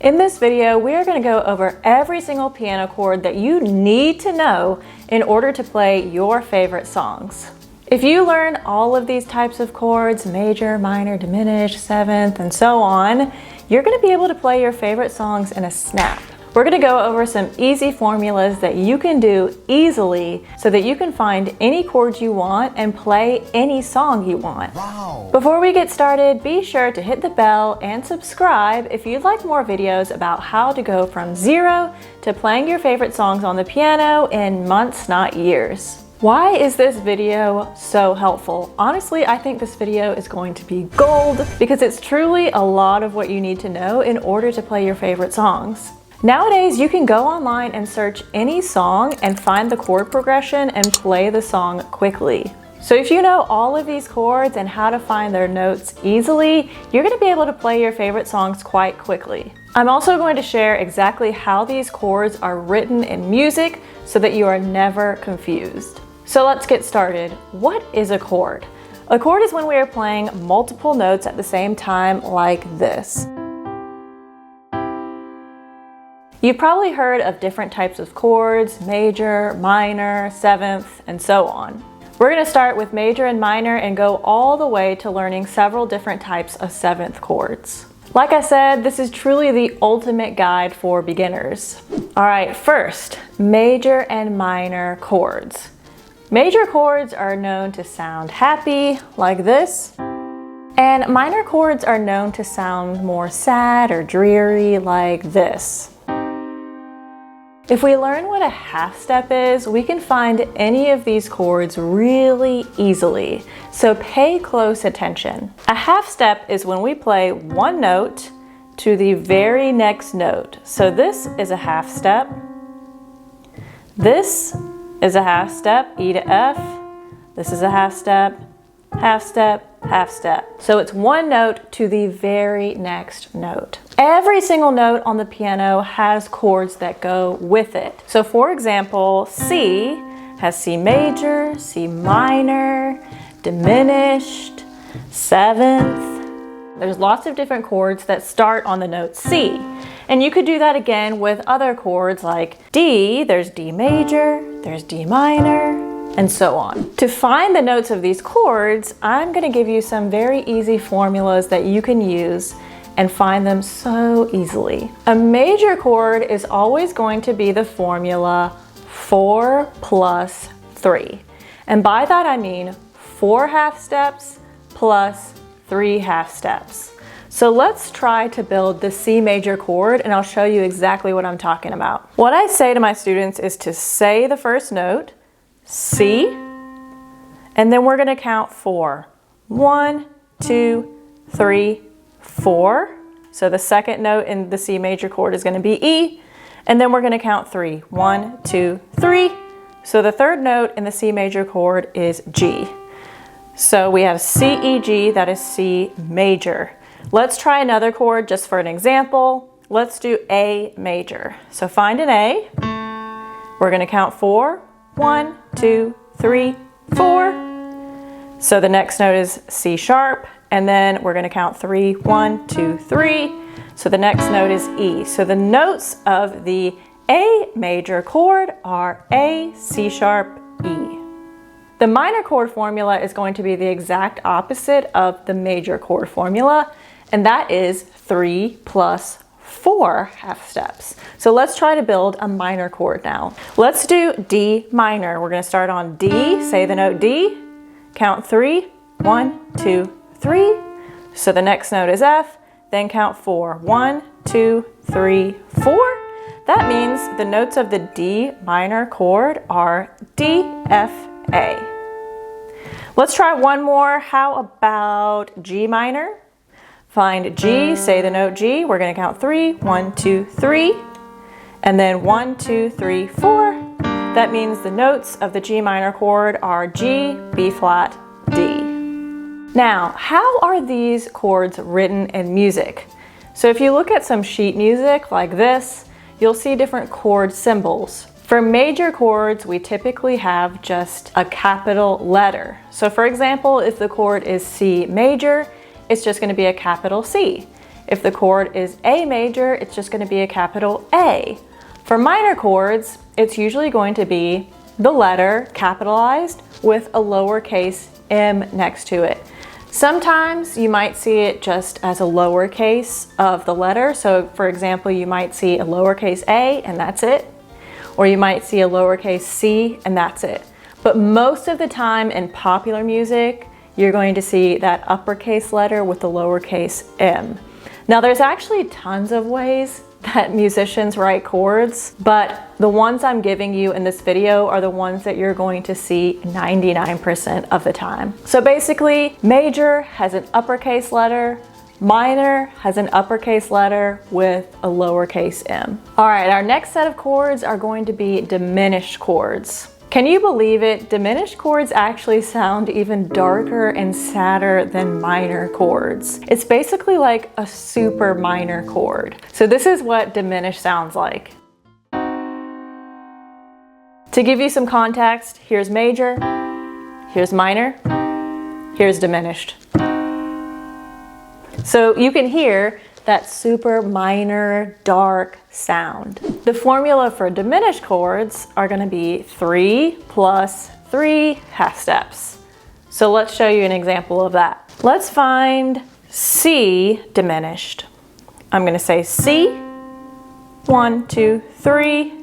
In this video, we are going to go over every single piano chord that you need to know in order to play your favorite songs. If you learn all of these types of chords, major, minor, diminished, seventh, and so on, you're going to be able to play your favorite songs in a snap. We're going to go over some easy formulas that you can do easily so that you can find any chords you want and play any song you want. Wow. Before we get started, be sure to hit the bell and subscribe if you'd like more videos about how to go from zero to playing your favorite songs on the piano in months, not years. Why is this video so helpful? Honestly, I think this video is going to be gold because it's truly a lot of what you need to know in order to play your favorite songs. Nowadays, you can go online and search any song and find the chord progression and play the song quickly. So if you know all of these chords and how to find their notes easily, you're going to be able to play your favorite songs quite quickly. I'm also going to share exactly how these chords are written in music so that you are never confused. So let's get started. What is a chord? A chord is when we are playing multiple notes at the same time like this. You've probably heard of different types of chords, major, minor, seventh, and so on. We're going to start with major and minor and go all the way to learning several different types of seventh chords. Like I said, this is truly the ultimate guide for beginners. All right, first, major and minor chords. Major chords are known to sound happy, like this, and minor chords are known to sound more sad or dreary, like this. If we learn what a half step is, we can find any of these chords really easily, so pay close attention. A half step is when we play one note to the very next note. So this is a half step. This is a half step, E to F. This is a half step, half step, half step. So it's one note to the very next note. Every single note on the piano has chords that go with it. So for example, C has C major, C minor, diminished, seventh. There's lots of different chords that start on the note C. And you could do that again with other chords like D, there's D major, there's D minor, and so on. To find the notes of these chords, I'm going to give you some very easy formulas that you can use and find them so easily. A major chord is always going to be the formula 4 plus 3. And by that I mean 4 half steps plus 3 half steps. So let's try to build the C major chord and I'll show you exactly what I'm talking about. What I say to my students is to say the first note, C, and then we're going to count 4. 1, 2, 3, 4. So the second note in the C major chord is going to be E, and then we're going to count 3. 1, 2, 3. So the third note in the C major chord is G. So we have C, E, G, that is C major. Let's try another chord just for an example. Let's do A major. So find an A. We're going to count 4. 1, 2, 3, 4. So the next note is C sharp, and then we're going to count 3. 1, 2, 3. So the next note is E. So the notes of the A major chord are A, C sharp, E. The minor chord formula is going to be the exact opposite of the major chord formula, and that is 3 plus 4 half steps. So let's try to build a minor chord now. Let's do D minor. We're going to start on D, say the note D, count 3, 1, 2, 3. So the next note is F, then count 4, 1, 2, 3, 4. That means the notes of the D minor chord are D, F, A. Let's try one more. How about G minor? Find G, say the note G. We're going to count 3, 1, 2, 3, and then 1, 2, 3, 4. That means the notes of the G minor chord are G, B flat, D. Now, how are these chords written in music? So if you look at some sheet music like this, you'll see different chord symbols. For major chords, we typically have just a capital letter. So for example, if the chord is C major, it's just going to be a capital C. If the chord is A major, it's just going to be a capital A. For minor chords, it's usually going to be the letter capitalized with a lowercase m next to it. Sometimes you might see it just as a lowercase of the letter. So for example, you might see a lowercase a and that's it. Or you might see a lowercase c and that's it. But most of the time in popular music, you're going to see that uppercase letter with the lowercase m. Now there's actually tons of ways that musicians write chords, but the ones I'm giving you in this video are the ones that you're going to see 99% of the time. So basically, major has an uppercase letter, minor has an uppercase letter with a lowercase m. All right, our next set of chords are going to be diminished chords. Can you believe it? Diminished chords actually sound even darker and sadder than minor chords. It's basically like a super minor chord. So this is what diminished sounds like. To give you some context, here's major, here's minor, here's diminished. So you can hear that super minor, dark sound. The formula for diminished chords are going to be 3 plus 3 half steps. So let's show you an example of that. Let's find C diminished. I'm going to say C, 1, 2, 3,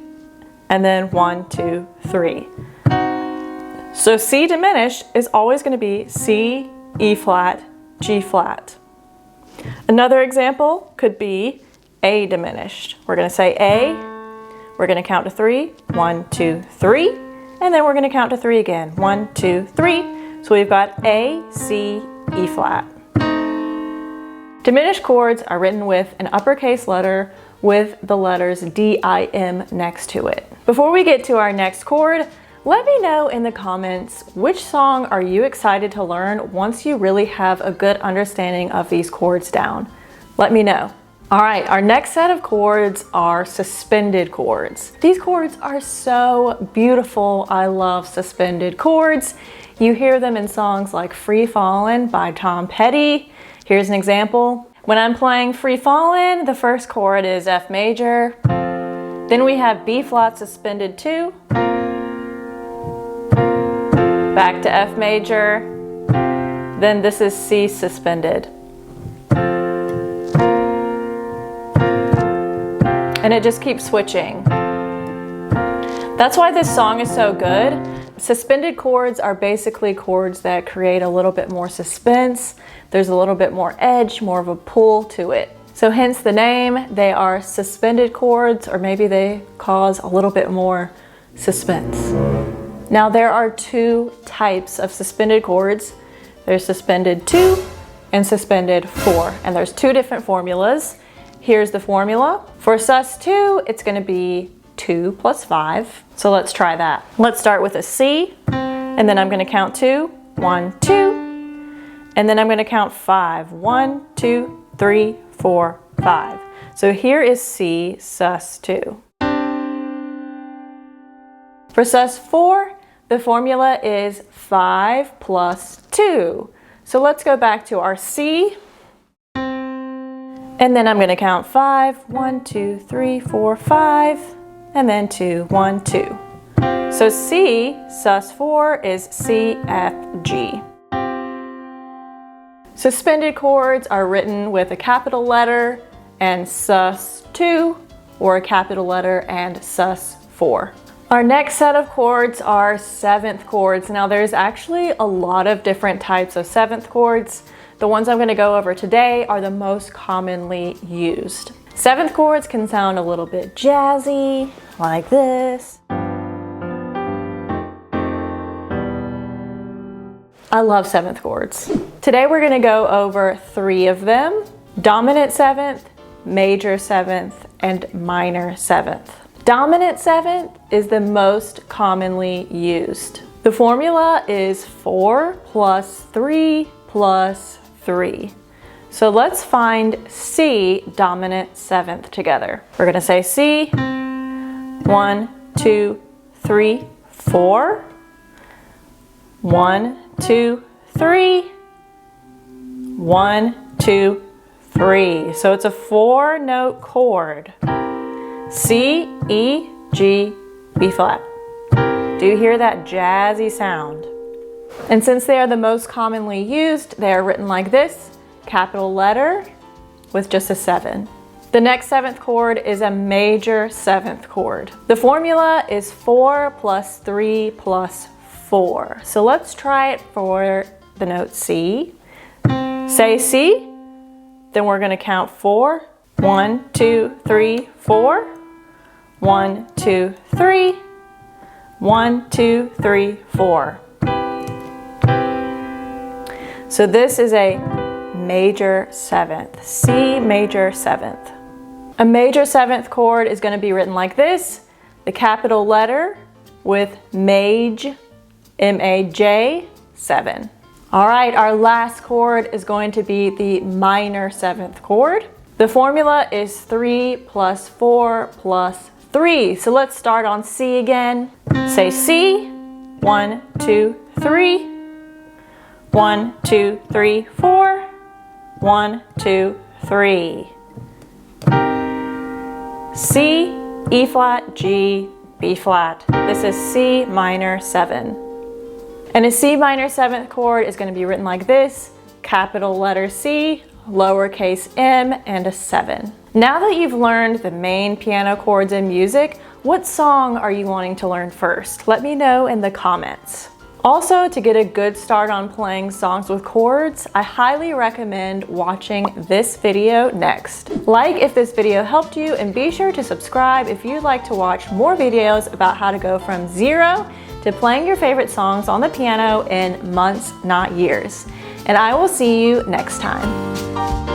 and then 1, 2, 3. So C diminished is always going to be C, E flat, G flat. Another example could be A diminished. We're going to say A, we're going to count to 3, 1, 2, 3, and then we're going to count to 3 again, 1, 2, 3. So we've got A, C, E flat. Diminished chords are written with an uppercase letter with the letters D-I-M next to it. Before we get to our next chord, let me know in the comments which song are you excited to learn once you really have a good understanding of these chords down. Let me know. All right, our next set of chords are suspended chords. These chords are so beautiful. I love suspended chords. You hear them in songs like Free Fallin' by Tom Petty. Here's an example. When I'm playing Free Fallin', the first chord is F major. Then we have B flat suspended 2. Back to F major, then this is C suspended. And it just keeps switching. That's why this song is so good. Suspended chords are basically chords that create a little bit more suspense. There's a little bit more edge, more of a pull to it. So hence the name, they are suspended chords, or maybe they cause a little bit more suspense. Now there are 2 types of suspended chords. There's suspended 2 and suspended 4, and there's 2 different formulas. Here's the formula. For sus2, it's going to be 2 plus 5. So let's try that. Let's start with a C, and then I'm going to count 2, 1, 2, and then I'm going to count 5, 1, 2, 3, 4, 5. So here is C sus2. For sus4, the formula is 5 plus 2. So let's go back to our C. And then I'm going to count 5, 1, 2, 3, 4, 5, and then 2, 1, 2. So C sus4 is C, F, G. Suspended chords are written with a capital letter and sus2, or a capital letter and sus4. Our next set of chords are 7th chords. Now there's actually a lot of different types of 7th chords. The ones I'm going to go over today are the most commonly used. 7th chords can sound a little bit jazzy, like this. I love 7th chords. Today we're going to go over 3 of them: dominant 7th, major 7th, and minor 7th. Dominant 7th is the most commonly used. The formula is 4 plus 3 plus 3. So let's find C dominant 7th together. We're going to say C, 1, 2, 3, 4. 1, 2, 3. 1, 2, 3. So it's a 4-note chord. C, E, G, B flat. Do you hear that jazzy sound? And since they are the most commonly used, they are written like this, capital letter with just a 7. The next 7th chord is a major 7th chord. The formula is 4 plus 3 plus 4. So let's try it for the note C. Say C, then we're going to count 4. 1, 2, 3, 4. 1, 2, 3. 1, 2, 3, 4. So this is a major 7th, C major 7th. A major 7th chord is going to be written like this, the capital letter with maj, M-A-J, 7. All right, our last chord is going to be the minor 7th chord. The formula is 3 plus 4 plus 3. So let's start on C again. Say C, 1, 2, 3. 1, 2, 3, 4. 1, 2, 3. C, E flat, G, B flat. This is C minor 7. And a C minor 7th chord is going to be written like this, capital letter C, lowercase m, and a 7. Now that you've learned the main piano chords in music, what song are you wanting to learn first? Let me know in the comments. Also, to get a good start on playing songs with chords, I highly recommend watching this video next. Like if this video helped you, and be sure to subscribe if you'd like to watch more videos about how to go from 0 to playing your favorite songs on the piano in months, not years. And I will see you next time.